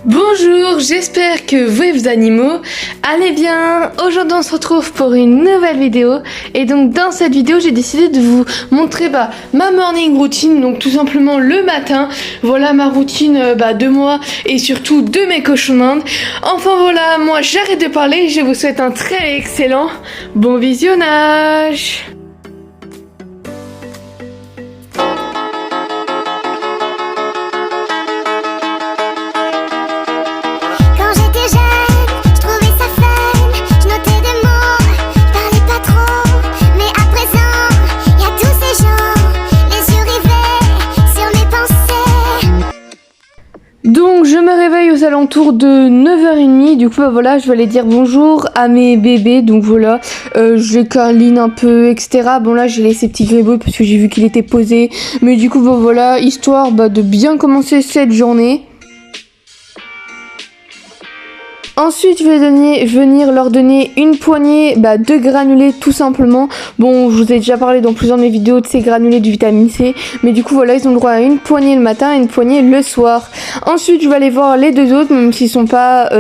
Bonjour, j'espère que vous et vos animaux allez bien. Aujourd'hui on se retrouve pour une nouvelle vidéo. Et donc dans cette vidéo j'ai décidé de vous montrer ma morning routine. Donc tout simplement le matin. Voilà ma routine de moi et surtout de mes cochons d'Inde. Enfin voilà, moi j'arrête de parler. Je vous souhaite un très excellent bon visionnage. Donc je me réveille aux alentours de 9h30, du coup voilà, je vais aller dire bonjour à mes bébés, donc voilà, je les câline un peu, etc. Bon là j'ai laissé petit gribouille parce que j'ai vu qu'il était posé, mais du coup voilà, histoire de bien commencer cette journée. Ensuite, je vais venir leur donner une poignée de granulés tout simplement. Bon, je vous ai déjà parlé dans plusieurs de mes vidéos de ces granulés du vitamine C. Mais du coup, voilà, ils ont le droit à une poignée le matin et une poignée le soir. Ensuite, je vais aller voir les deux autres, même s'ils sont pas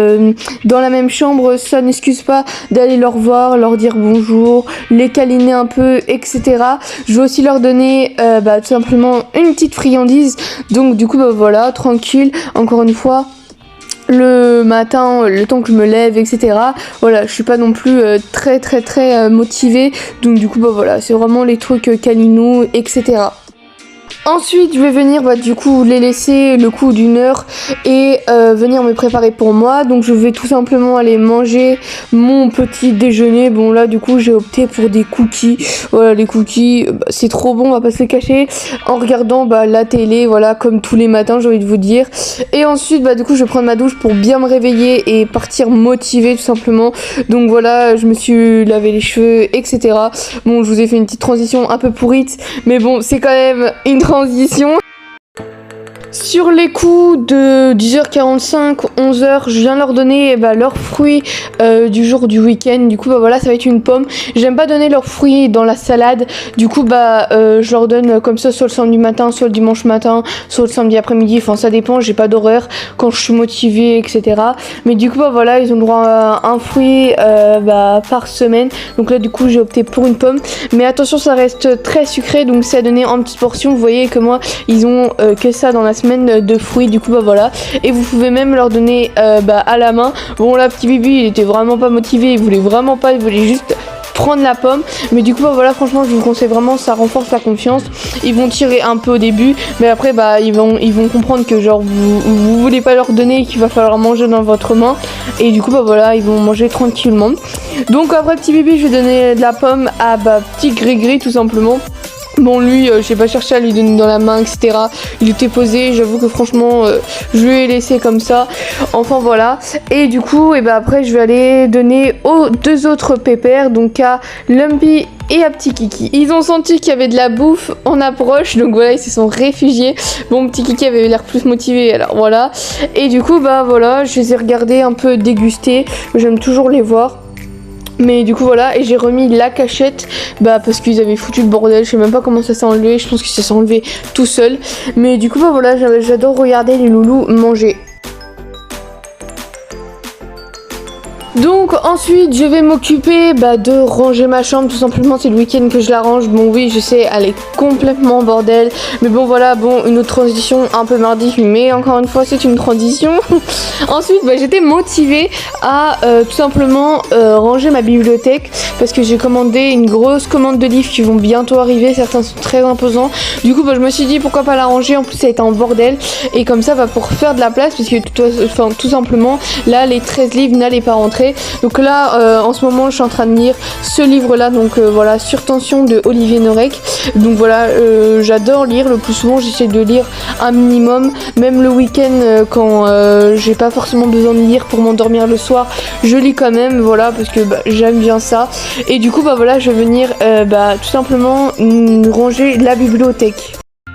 dans la même chambre. Ça n'excuse pas d'aller leur voir, leur dire bonjour, les câliner un peu, etc. Je vais aussi leur donner tout simplement une petite friandise. Donc du coup, voilà, tranquille, encore une fois. Le matin, le temps que je me lève, etc. Voilà, je suis pas non plus très motivée. Donc du coup, voilà, c'est vraiment les trucs câlinous, etc. Ensuite, je vais venir du coup les laisser le coup d'une heure et venir me préparer pour moi. Donc je vais tout simplement aller manger mon petit déjeuner. Bon là du coup j'ai opté pour des cookies. Voilà, les cookies, c'est trop bon, on va pas se les cacher. En regardant la télé, voilà, comme tous les matins j'ai envie de vous dire. Et ensuite du coup je vais prendre ma douche pour bien me réveiller et partir motivée tout simplement. Donc voilà, je me suis lavé les cheveux, etc. Bon, je vous ai fait une petite transition un peu pourrite, mais bon, c'est quand même une transition. Sur les coups de 10h45, 11h, je viens leur donner leurs fruits du jour du week-end. Du coup, voilà, ça va être une pomme. J'aime pas donner leurs fruits dans la salade. Du coup, je leur donne comme ça, soit le samedi matin, soit le dimanche matin, soit le samedi après-midi. Enfin, ça dépend, j'ai pas d'horaire quand je suis motivée, etc. Mais du coup, voilà, ils ont droit à un fruit par semaine. Donc là, du coup, j'ai opté pour une pomme. Mais attention, ça reste très sucré, donc c'est à donner en petites portions. Vous voyez que moi, ils ont que ça dans la semaine de fruits, du coup voilà, et vous pouvez même leur donner à la main. Bon là petit Bibi il était vraiment pas motivé, il voulait vraiment pas, il voulait juste prendre la pomme, mais du coup voilà, franchement je vous conseille vraiment, ça renforce la confiance. Ils vont tirer un peu au début, mais après ils vont comprendre que genre vous voulez pas leur donner, qu'il va falloir manger dans votre main, et du coup voilà, ils vont manger tranquillement. Donc après petit Bibi je vais donner de la pomme à petit Gris tout simplement. Bon lui, j'ai pas cherché à lui donner dans la main, etc. Il était posé, j'avoue que franchement, je lui ai laissé comme ça. Enfin voilà. Et du coup, après je vais aller donner aux deux autres pépères, donc à Lumpy et à petit Kiki. Ils ont senti qu'il y avait de la bouffe en approche, donc voilà, ils se sont réfugiés. Bon, petit Kiki avait l'air plus motivé, alors voilà. Et du coup, voilà, je les ai regardés un peu déguster. J'aime toujours les voir. Mais du coup voilà, et j'ai remis la cachette parce qu'ils avaient foutu le bordel. Je sais même pas comment ça s'est enlevé, je pense que ça s'est enlevé tout seul. Mais du coup voilà, j'adore regarder les loulous manger. Donc ensuite je vais m'occuper de ranger ma chambre, tout simplement. C'est le week-end que je la range. Bon oui je sais, elle est complètement bordel, mais bon voilà, une autre transition un peu mardi, mais encore une fois c'est une transition. Ensuite j'étais motivée à tout simplement ranger ma bibliothèque, parce que j'ai commandé une grosse commande de livres qui vont bientôt arriver, certains sont très imposants. Du coup je me suis dit pourquoi pas la ranger, en plus ça a été en bordel, et comme ça pour faire de la place, parce que tout simplement là les 13 livres n'allaient pas rentrer. Donc là en ce moment je suis en train de lire ce livre là, donc voilà, Surtension de Olivier Norek. Donc voilà, j'adore lire, le plus souvent j'essaie de lire un minimum, même le week-end quand j'ai pas forcément besoin de lire pour m'endormir le soir, je lis quand même, voilà, parce que j'aime bien ça. Et du coup voilà, je vais venir tout simplement ranger la bibliothèque.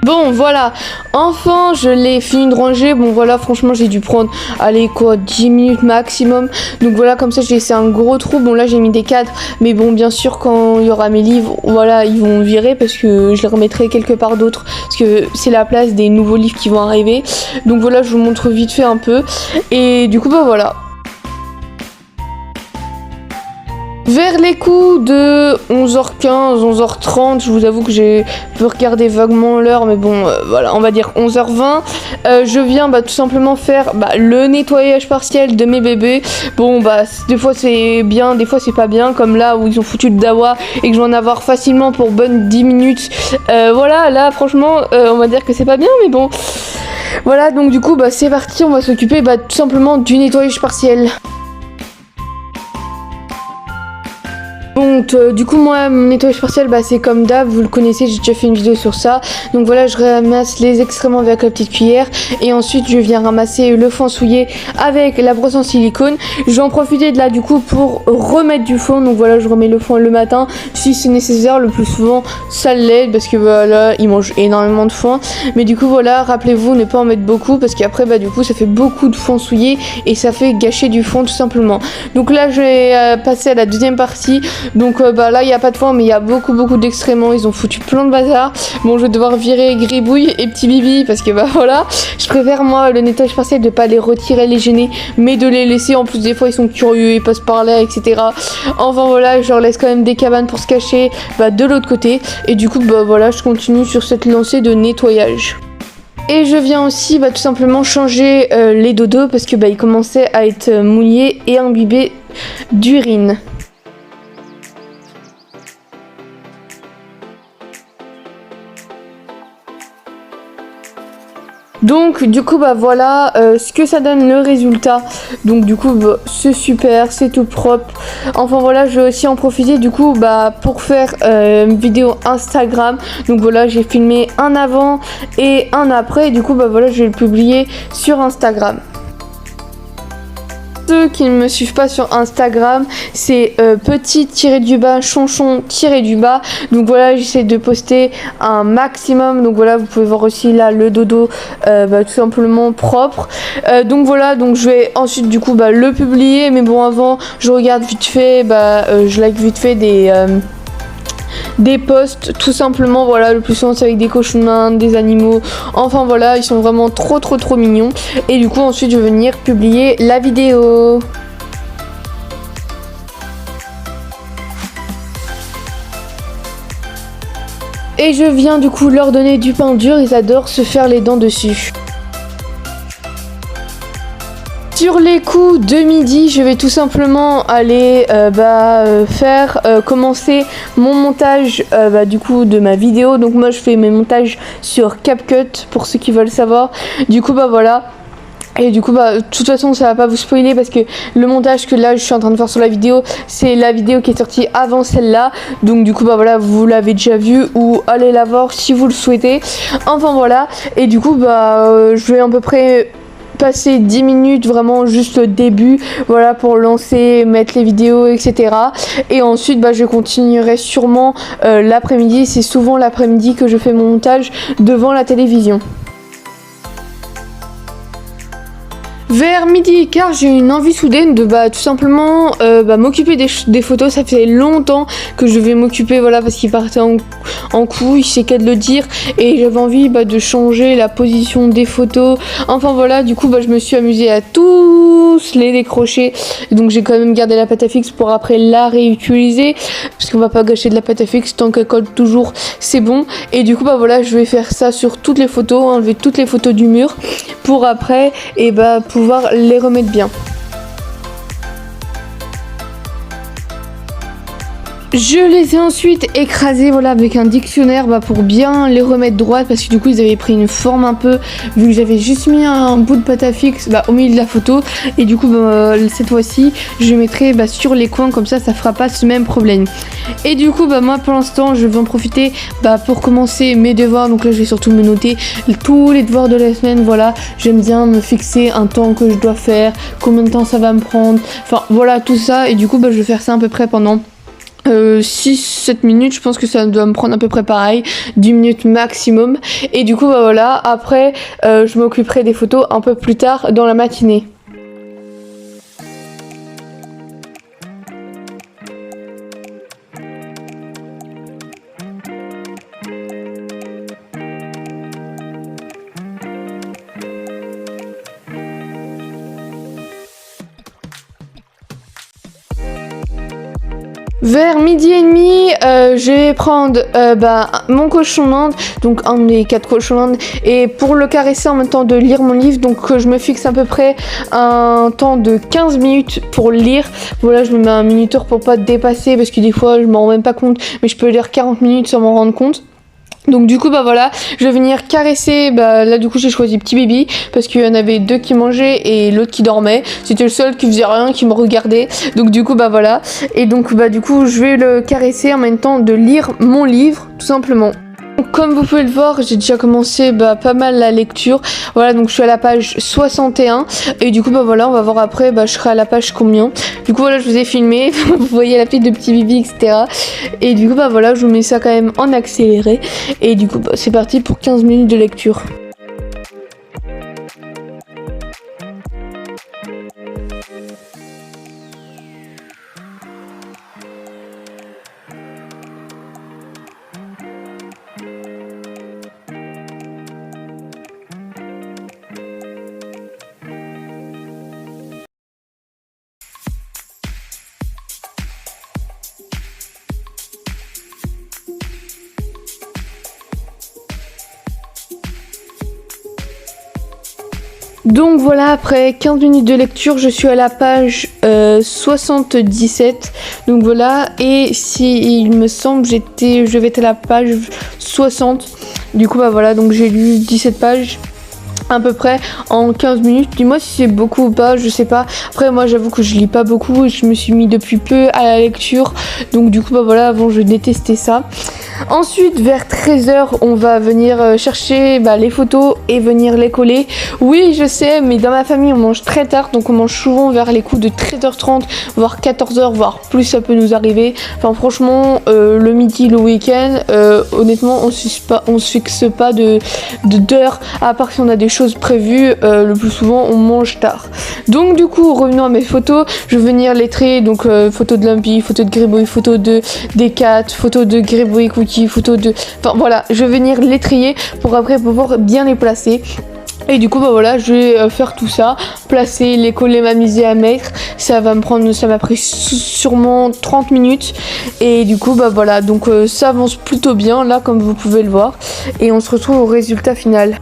Bon voilà, enfin je l'ai fini de ranger. Bon voilà, franchement j'ai dû prendre, allez quoi, 10 minutes maximum. Donc voilà, comme ça j'ai laissé un gros trou. Bon là j'ai mis des cadres, mais bon bien sûr quand il y aura mes livres, voilà, ils vont virer parce que je les remettrai quelque part d'autre. Parce que c'est la place des nouveaux livres qui vont arriver. Donc voilà, je vous montre vite fait un peu. Et du coup bah voilà. Vers les coups de 11h15, 11h30, je vous avoue que j'ai pu regarder vaguement l'heure, mais bon, voilà, on va dire 11h20. Je viens tout simplement faire le nettoyage partiel de mes bébés. Bon, des fois c'est bien, des fois c'est pas bien, comme là où ils ont foutu le dawa et que je vais en avoir facilement pour bonne 10 minutes. Voilà, là franchement, on va dire que c'est pas bien, mais bon. Voilà, donc du coup, c'est parti, on va s'occuper tout simplement du nettoyage partiel. Donc du coup moi mon nettoyage partiel c'est comme d'hab, vous le connaissez, j'ai déjà fait une vidéo sur ça. Donc voilà, je ramasse les excréments avec la petite cuillère et ensuite je viens ramasser le fond souillé avec la brosse en silicone. Je vais en profiter de là du coup pour remettre du fond. Donc voilà, je remets le fond le matin si c'est nécessaire, le plus souvent ça l'est parce que voilà, ils mangent énormément de fond. Mais du coup voilà, rappelez-vous ne pas en mettre beaucoup parce qu'après du coup ça fait beaucoup de fond souillé et ça fait gâcher du fond tout simplement. Donc là je vais passer à la deuxième partie. Donc là il n'y a pas de fond mais il y a beaucoup d'excréments, ils ont foutu plein de bazar. Bon, je vais devoir virer Gribouille et Petit Bibi parce que voilà, je préfère moi le nettoyage partiel de pas les retirer, les gêner, mais de les laisser. En plus des fois ils sont curieux, ils passent par là, etc. Enfin voilà, je leur laisse quand même des cabanes pour se cacher de l'autre côté. Et du coup voilà, je continue sur cette lancée de nettoyage. Et je viens aussi tout simplement changer les dodos parce que ils commençaient à être mouillés et imbibés d'urine. Donc du coup voilà ce que ça donne le résultat. Donc du coup c'est super, c'est tout propre. Enfin voilà, je vais aussi en profiter du coup pour faire une vidéo Instagram. Donc voilà, j'ai filmé un avant et un après. Et du coup voilà, je vais le publier sur Instagram. Ceux qui ne me suivent pas sur Instagram, c'est petit-du-bas chonchon-du-bas. Donc voilà, j'essaie de poster un maximum. Donc voilà, vous pouvez voir aussi là le dodo tout simplement propre. Donc voilà, donc je vais ensuite du coup le publier. Mais bon, avant je regarde vite fait, je like vite fait des posts tout simplement. Voilà, le plus souvent c'est avec des cochons d'Inde, des animaux, enfin voilà, ils sont vraiment trop mignons. Et du coup ensuite je vais venir publier la vidéo. Et je viens du coup leur donner du pain dur, ils adorent se faire les dents dessus. Sur les coups de midi, je vais tout simplement aller commencer mon montage du coup de ma vidéo. Donc moi je fais mes montages sur CapCut pour ceux qui veulent savoir. Du coup voilà. Et du coup de toute façon ça va pas vous spoiler parce que le montage que là je suis en train de faire sur la vidéo, c'est la vidéo qui est sortie avant celle-là. Donc du coup voilà, vous l'avez déjà vu ou allez la voir si vous le souhaitez. Enfin voilà. Et du coup je vais à peu près passer 10 minutes vraiment juste le début, voilà, pour lancer, mettre les vidéos, etc. Et ensuite je continuerai sûrement l'après-midi. C'est souvent l'après-midi que je fais mon montage devant la télévision. Vers midi car j'ai une envie soudaine de tout simplement m'occuper des photos. Ça fait longtemps que je vais m'occuper, voilà, parce qu'il partait en couille, c'est qu'à de le dire, et j'avais envie de changer la position des photos. Enfin voilà, du coup je me suis amusée à tous les décrocher. Donc j'ai quand même gardé la pâte à fixe pour après la réutiliser, parce qu'on va pas gâcher de la pâte à fixe tant qu'elle colle toujours, c'est bon. Et du coup voilà, je vais faire ça sur toutes les photos, enlever toutes les photos du mur pour après pouvoir les remettre bien. Je les ai ensuite écrasés, voilà, avec un dictionnaire pour bien les remettre droites, parce que du coup ils avaient pris une forme un peu, vu que j'avais juste mis un bout de pâte à fixe au milieu de la photo. Et du coup cette fois-ci je mettrai sur les coins, comme ça fera pas ce même problème. Et du coup moi pour l'instant je vais en profiter pour commencer mes devoirs. Donc là je vais surtout me noter tous les devoirs de la semaine. Voilà, j'aime bien me fixer un temps que je dois faire, combien de temps ça va me prendre, enfin voilà tout ça. Et du coup je vais faire ça à peu près pendant 6-7 minutes, je pense que ça doit me prendre à peu près pareil, 10 minutes maximum. Et du coup bah voilà, après je m'occuperai des photos un peu plus tard dans la matinée. Vers midi et demi, je vais prendre mon cochon d'Inde, donc un des 4 cochons d'Inde, et pour le caresser en même temps de lire mon livre, donc je me fixe à peu près un temps de 15 minutes pour lire. Voilà, je me mets un minuteur pour pas dépasser parce que des fois je m'en rends même pas compte, mais je peux lire 40 minutes sans m'en rendre compte. Donc du coup bah voilà, je vais venir caresser, là du coup j'ai choisi Petit Baby parce qu'il y en avait 2 qui mangeaient et l'autre qui dormait. C'était le seul qui faisait rien, qui me regardait. Donc du coup bah voilà, et donc du coup je vais le caresser en même temps de lire mon livre tout simplement. Comme vous pouvez le voir, j'ai déjà commencé pas mal la lecture. Voilà, donc je suis à la page 61 et du coup bah voilà, on va voir après, je serai à la page combien. Du coup voilà, je vous ai filmé, vous voyez la petite de Petit Bibi, etc. Et du coup bah voilà, je vous mets ça quand même en accéléré. Et du coup c'est parti pour 15 minutes de lecture. Donc voilà, après 15 minutes de lecture, je suis à la page 77. Donc voilà, et si il me semble, je vais être à la page 60. Du coup bah voilà, donc j'ai lu 17 pages à peu près en 15 minutes. Dis-moi si c'est beaucoup ou pas, je sais pas. Après moi j'avoue que je lis pas beaucoup et je me suis mis depuis peu à la lecture. Donc du coup bah voilà, avant je détestais ça. Ensuite vers 13h on va venir chercher les photos et venir les coller. Oui je sais, mais dans ma famille on mange très tard, donc on mange souvent vers les coups de 13h30 voire 14h, voire plus ça peut nous arriver. Enfin franchement le midi, le week-end, honnêtement on se fixe pas d'heure, à part si on a des choses prévues. Le plus souvent on mange tard. Donc du coup revenons à mes photos, je vais venir les trier. Donc photo de Lumpy, photo de Gribouille, photo de Decat, photo de Gribouille Cookie, photo de... Enfin voilà, je vais venir les trier pour après pouvoir bien les placer. Et du coup bah voilà, je vais faire tout ça, placer, les coller, m'amuser à mettre. Ça m'a pris sûrement 30 minutes. Et du coup bah voilà, donc ça avance plutôt bien là comme vous pouvez le voir. Et on se retrouve au résultat final.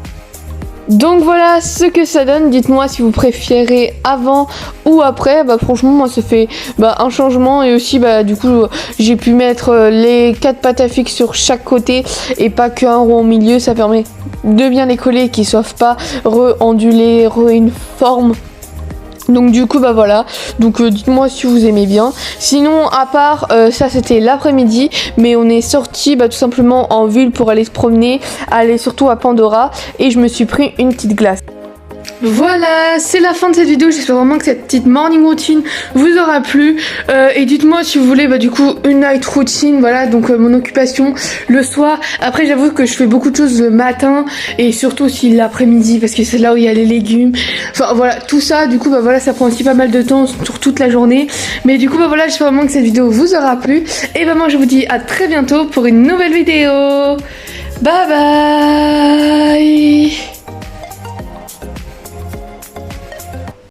Donc voilà ce que ça donne, dites-moi si vous préférez avant ou après. Franchement moi ça fait un changement, et aussi du coup j'ai pu mettre les 4 pattes à fixe sur chaque côté et pas qu'un rond au milieu. Ça permet de bien les coller, qu'ils soient pas re-ondulés, re-uniformes. Donc du coup voilà, donc dites-moi si vous aimez bien. Sinon à part ça c'était l'après-midi, mais on est sorti tout simplement en ville pour aller se promener, aller surtout à Pandora, et je me suis pris une petite glace. Voilà, c'est la fin de cette vidéo. J'espère vraiment que cette petite morning routine vous aura plu. Et dites-moi si vous voulez du coup une night routine. Voilà, donc mon occupation le soir. Après j'avoue que je fais beaucoup de choses le matin et surtout aussi l'après-midi, parce que c'est là où il y a les légumes. Enfin voilà, tout ça du coup voilà, ça prend aussi pas mal de temps sur toute la journée. Mais du coup voilà, j'espère vraiment que cette vidéo vous aura plu. Et moi je vous dis à très bientôt pour une nouvelle vidéo. Bye bye.